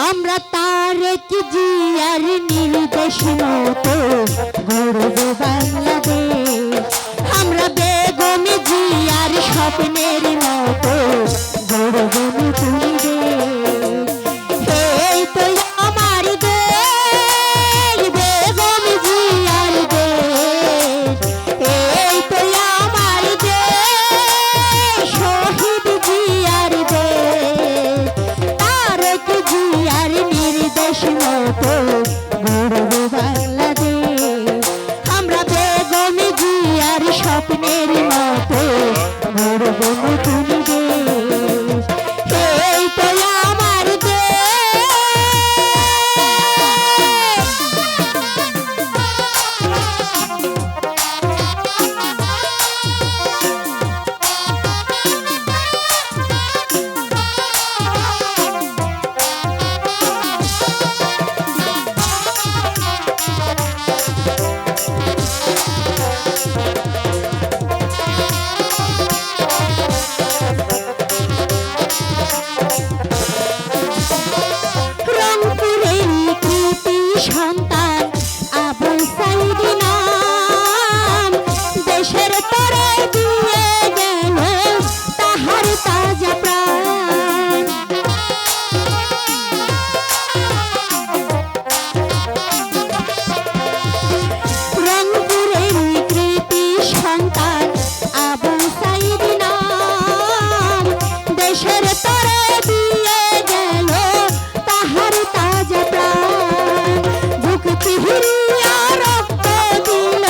আমরা তারেক জিয়ার নির্দেশ মতো গড়ব বাংলাদেশ। আমরা বেগম জিয়ার স্বপ্নের মতো গড়ব নতুন দেশ। এই তো আমার দেশ, বেগম জিয়ার দেশ। এই তো আমার দেশ, শহীদ জিয়ার দেশ। তারেক জিয়ার নির্দেশ মতো গড়ব বাংলাদেশ। আমরা বেগম জিয়ার স্বপ্নের মতো গড়ব নতুন দেশ। এই তো আমার দেশ। রংপুরের কৃতি সন্তান আবু সাইদ নাম, দেশের তরে দিয়ে গেল তাহার তাজা প্রাণ। রংপুরের কৃতি সন্তান আবু সাইদ নাম, দেশের তরে দিয়ে গেল তাহার তাজা প্রাণ। বুক চিহিয়া রক্ত দিল,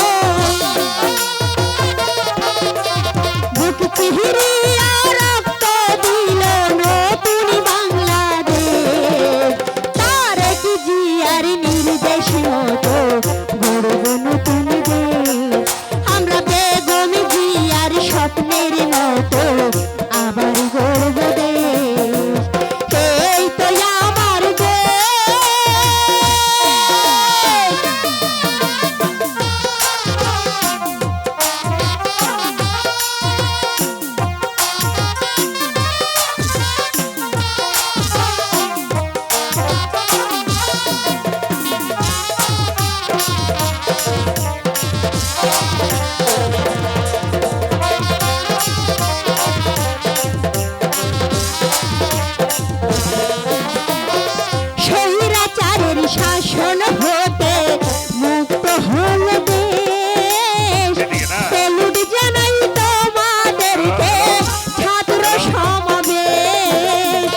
বুক চিহিয়া রক্ত দিল নতুন বাংলাদেশ। তারেক জিয়ার নির্দেশ মতো গড়ব নতুন দেশ। আমরা বেগম জিয়ার স্বপ্নের মতো আবার গড়ব দেশ। এই তো আমার দেশ। স্বৈরাচারের শাসন হতে মুক্ত হল দেশ। সেলুট জানাই তোমাদেরকে ছাত্র সমাবেশ।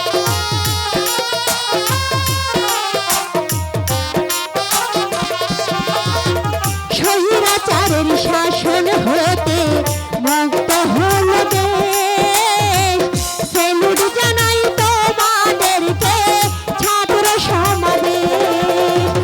স্বৈরাচারের শাসন হতে মুক্ত হল দেশ। সেলুট জানাই তোমাদেরকে ছাত্র সমাবেশ।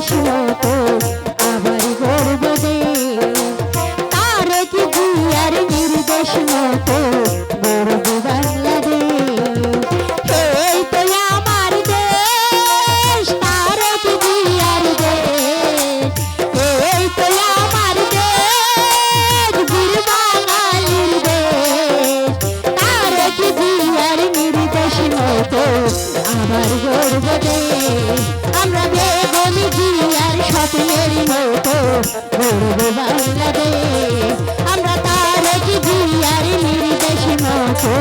নির্দেশ মতো আবার গর্ব দেশ তারেক জিয়ার নির্দেশ মতো গর্ব বাংলাদেশ এই তো আমার দেশ তারেক জিয়ার দেশ এই তো আমার দেশ বীর বাঙালির দেশ তারেক জিয়ার নির্দেশ মতো আবার গর্ব দেশ আমরা বেগম জিয়ার স্বপ্নের মতো গর্ব বাংলাদেশ আমরা তারেক জিয়ার নির্দেশ মতো